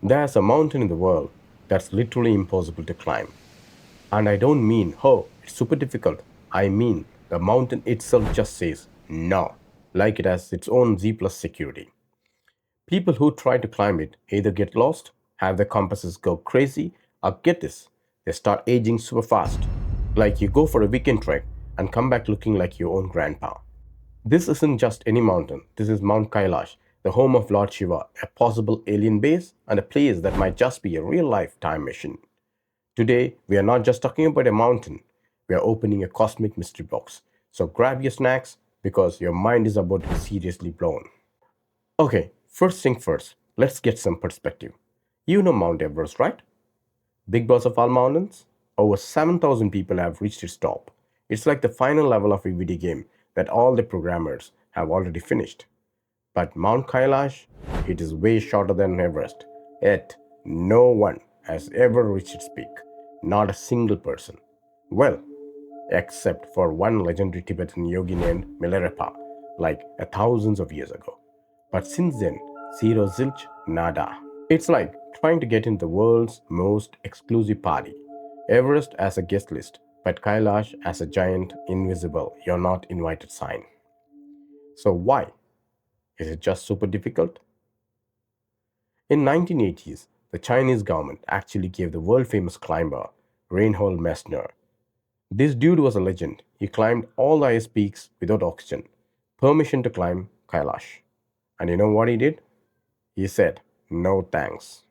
There's a mountain in the world that's literally impossible to climb. And I don't mean, oh, it's super difficult. I mean, the mountain itself just says no, like it has its own Z plus security. People who try to climb it either get lost, have their compasses go crazy, or get this, they start aging super fast. Like you go for a weekend trek and come back looking like your own grandpa. This isn't just any mountain, this is Mount Kailash, the home of Lord Shiva, a possible alien base, and a place that might just be a real life time machine. Today, we are not just talking about a mountain, we are opening a cosmic mystery box. So grab your snacks because your mind is about to be seriously blown. Okay, first thing first, let's get some perspective. You know Mount Everest, right? Big boss of all mountains? Over 7,000 people have reached its top. It's like the final level of a video game that all the programmers have already finished. But Mount Kailash, it is way shorter than Everest. Yet, no one has ever reached its peak. Not a single person. Well, except for one legendary Tibetan yogi named Milarepa, like thousands of years ago. But since then, zero zilch, nada. It's like trying to get in the world's most exclusive party. Everest as a guest list, but Kailash as a giant, invisible, you're not invited sign. So why? Is it just super difficult? In 1980s, the Chinese government actually gave the world famous climber Reinhold Messner. This dude was a legend. He climbed all the ice peaks without oxygen. Permission to climb Kailash. And you know what he did? He said, no thanks.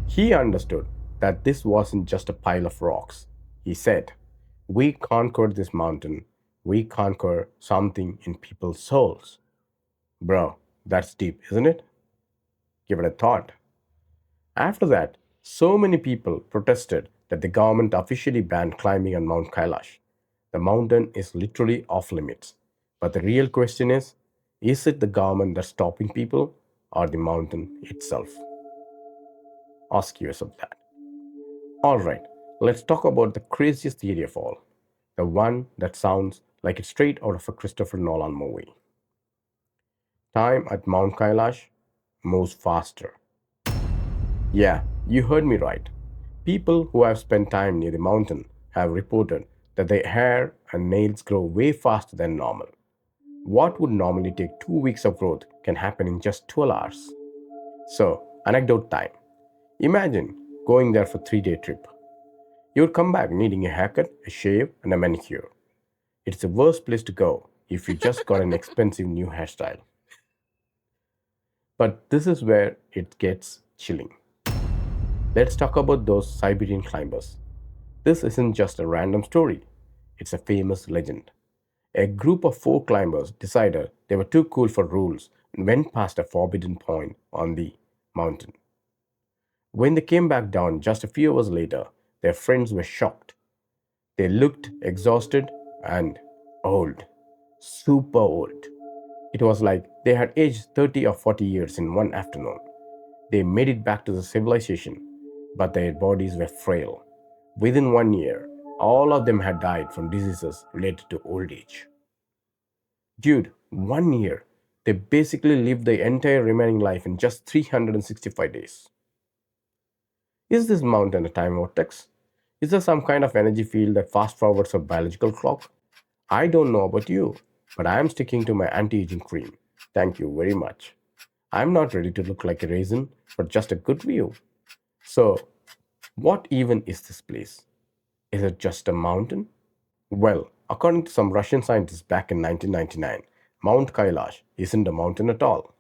He understood that this wasn't just a pile of rocks. He said, we conquered this mountain. We conquer something in people's souls. Bro, that's deep, isn't it? Give it a thought. After that, so many people protested that the government officially banned climbing on Mount Kailash. The mountain is literally off limits. But the real question is it the government that's stopping people or the mountain itself? Ask yourself that. Alright, let's talk about the craziest theory of all. The one that sounds like it's straight out of a Christopher Nolan movie. Time at Mount Kailash moves faster. Yeah, you heard me right. People who have spent time near the mountain have reported that their hair and nails grow way faster than normal. What would normally take 2 weeks of growth can happen in just 12 hours. So, anecdote time. Imagine going there for 3 day trip. You would come back needing a haircut, a shave, and a manicure. It's the worst place to go if you just got an expensive new hairstyle. But this is where it gets chilling. Let's talk about those Siberian climbers. This isn't just a random story, it's a famous legend. A group of four climbers decided they were too cool for rules and went past a forbidden point on the mountain. When they came back down just a few hours later, their friends were shocked. They looked exhausted and old, super old. It was like they had aged 30 or 40 years in one afternoon. They made it back to the civilization, but their bodies were frail. Within 1 year, all of them had died from diseases related to old age. Dude, 1 year. They basically lived their entire remaining life in just 365 days. Is this mountain a time vortex? Is there some kind of energy field that fast forwards a biological clock? I don't know about you, but I am sticking to my anti aging cream. Thank you very much. I'm not ready to look like a raisin, but just a good view. So, what even is this place? Is it just a mountain? Well, according to some Russian scientists back in 1999, Mount Kailash isn't a mountain at all.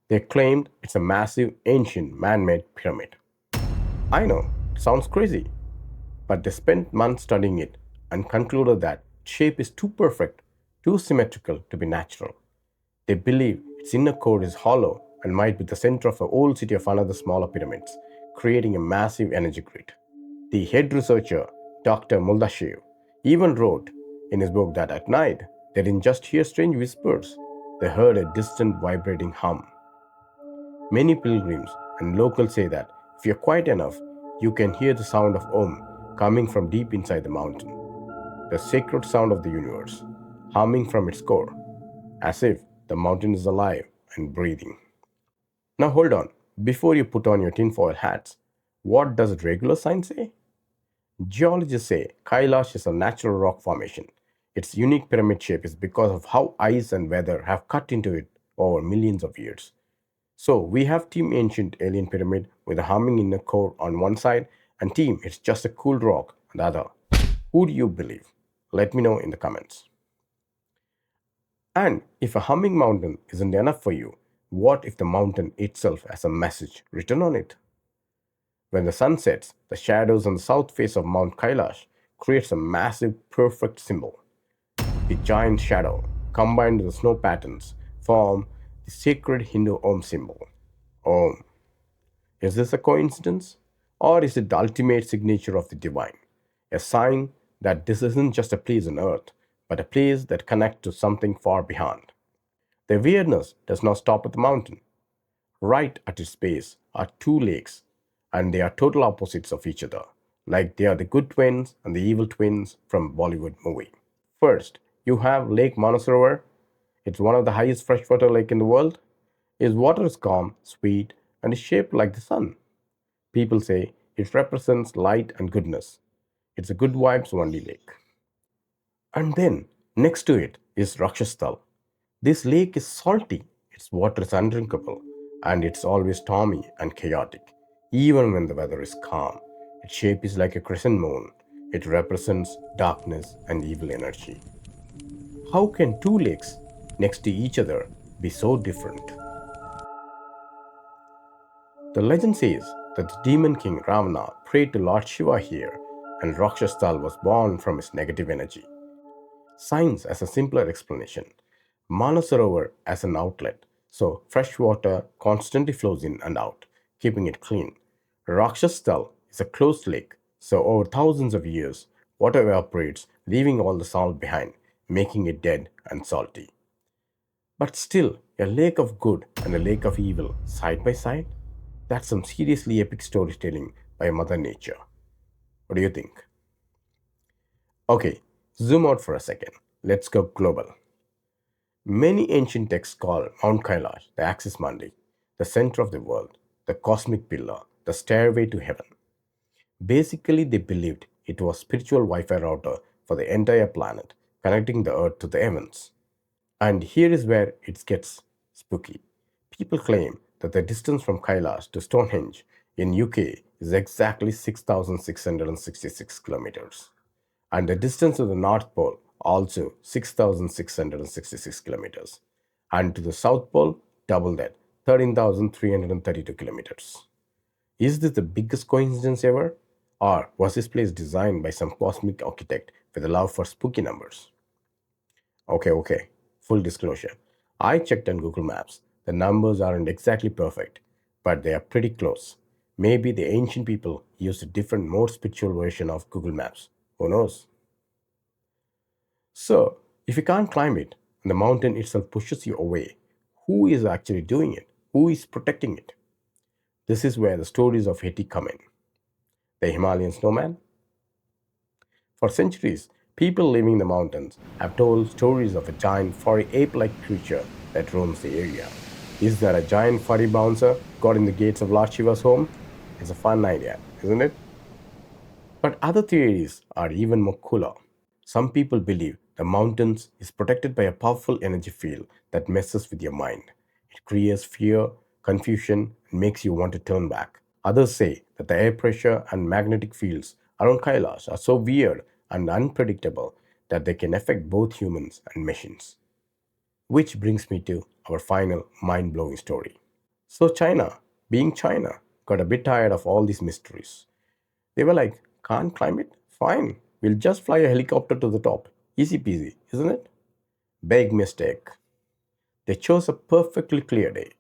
They claimed it's a massive, ancient, man made pyramid. I know, it sounds crazy, but they spent months studying it and concluded that its shape is too perfect, too symmetrical to be natural. They believe its inner core is hollow and might be the center of an old city of another smaller pyramids, creating a massive energy grid. The head researcher, Dr. Muldashev, even wrote in his book that at night they didn't just hear strange whispers, they heard a distant vibrating hum. Many pilgrims and locals say that if you're quiet enough, you can hear the sound of Om coming from deep inside the mountain, the sacred sound of the universe, humming from its core, as if the mountain is alive and breathing. Now hold on. Before you put on your tinfoil hats, what does regular science say? Geologists say Kailash is a natural rock formation. Its unique pyramid shape is because of how ice and weather have cut into it over millions of years. So we have Team Ancient Alien Pyramid with a humming inner core on one side, and Team It's Just a Cool Rock on the other. Who do you believe? Let me know in the comments. And if a humming mountain isn't enough for you, what if the mountain itself has a message written on it? When the sun sets, the shadows on the south face of Mount Kailash creates a massive perfect symbol. The giant shadow, combined with the snow patterns, form the sacred Hindu Om symbol. Om. Is this a coincidence? Or is it the ultimate signature of the divine? A sign that this isn't just a place on earth, but a place that connects to something far beyond. The weirdness does not stop at the mountain. Right at its base are two lakes, and they are total opposites of each other, like they are the good twins and the evil twins from Bollywood movie. First, you have Lake Manasarovar. It's one of the highest freshwater lake in the world. Its water is calm, sweet, and is shaped like the sun. People say it represents light and goodness. It's a good vibes only lake. And then next to it is Rakshasthal. This lake is salty, its water is undrinkable, and it's always stormy and chaotic, even when the weather is calm. Its shape is like a crescent moon. It represents darkness and evil energy. How can two lakes next to each other be so different? The legend says that the demon king Ravana prayed to Lord Shiva here, and Rakshasthal was born from his negative energy. Science as a simpler explanation. Manasarovar as an outlet, so fresh water constantly flows in and out, keeping it clean. Rakshasthal is a closed lake, so over thousands of years, water evaporates, leaving all the salt behind, making it dead and salty. But still, a lake of good and a lake of evil side by side? That's some seriously epic storytelling by Mother Nature. What do you think? Okay, zoom out for a second. Let's go global. Many ancient texts call Mount Kailash the Axis Mundi, the center of the world, the cosmic pillar, the stairway to heaven. Basically, they believed it was spiritual Wi-Fi router for the entire planet, connecting the earth to the heavens. And here is where it gets spooky. People claim that the distance from Kailash to Stonehenge in UK is exactly 6,666 kilometers. And the distance to the North Pole also 6,666 kilometers. And to the South Pole, double that, 13,332 kilometers. Is this the biggest coincidence ever? Or was this place designed by some cosmic architect with a love for spooky numbers? Okay, full disclosure. I checked on Google Maps. The numbers aren't exactly perfect, but they are pretty close. Maybe the ancient people used a different, more spiritual version of Google Maps. Who knows? So, if you can't climb it and the mountain itself pushes you away, who is actually doing it? Who is protecting it? This is where the stories of Yeti come in. The Himalayan snowman? For centuries, people living in the mountains have told stories of a giant furry ape-like creature that roams the area. Is there a giant furry bouncer guarding the gates of Lord Shiva's home? It's a fun idea, isn't it? But other theories are even more cooler. Some people believe the mountains is protected by a powerful energy field that messes with your mind. It creates fear, confusion, and makes you want to turn back. Others say that the air pressure and magnetic fields around Kailash are so weird and unpredictable that they can affect both humans and machines. Which brings me to our final mind blowing story. So, China, being China, got a bit tired of all these mysteries. They were like, can't climb it? Fine, we'll just fly a helicopter to the top. Easy peasy, isn't it? Big mistake. They chose a perfectly clear day.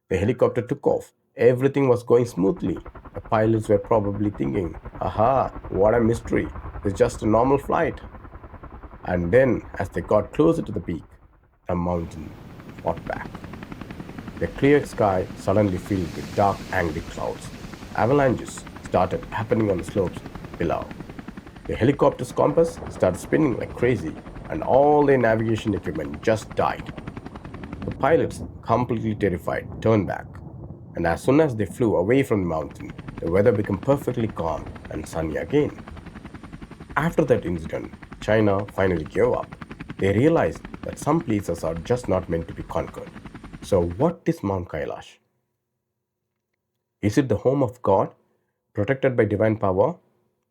The helicopter took off. Everything was going smoothly. The pilots were probably thinking, aha, what a mystery. It's just a normal flight. And then, as they got closer to the peak, the mountain fought back. The clear sky suddenly filled with dark, angry clouds. Avalanches started happening on the slopes below. The helicopter's compass started spinning like crazy, and all their navigation equipment just died. The pilots, completely terrified, turned back. and as soon as they flew away from the mountain, the weather became perfectly calm and sunny again. After that incident, China finally gave up. They realized that some places are just not meant to be conquered. So, what is Mount Kailash? Is it the home of God, protected by divine power?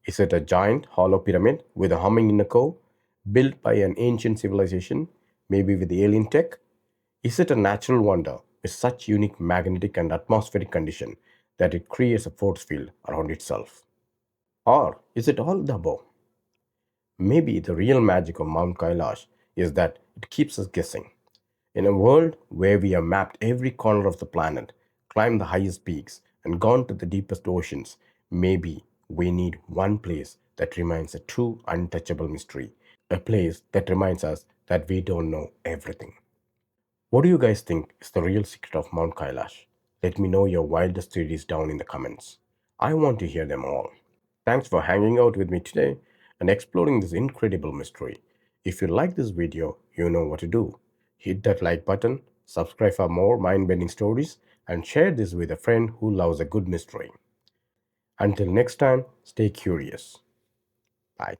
Is it a giant hollow pyramid with a humming inner core, built by an ancient civilization, maybe with alien tech? Is it a natural wonder with such unique magnetic and atmospheric condition that it creates a force field around itself? Or is it all the above? Maybe the real magic of Mount Kailash is that it keeps us guessing. In a world where we have mapped every corner of the planet, climbed the highest peaks, and gone to the deepest oceans, maybe we need one place that remains a true untouchable mystery, a place that reminds us that we don't know everything. What do you guys think is the real secret of Mount Kailash? Let me know your wildest theories down in the comments. I want to hear them all. Thanks for hanging out with me today and exploring this incredible mystery. If you like this video, you know what to do. Hit that like button, subscribe for more mind-bending stories, and share this with a friend who loves a good mystery. Until next time, stay curious. Bye.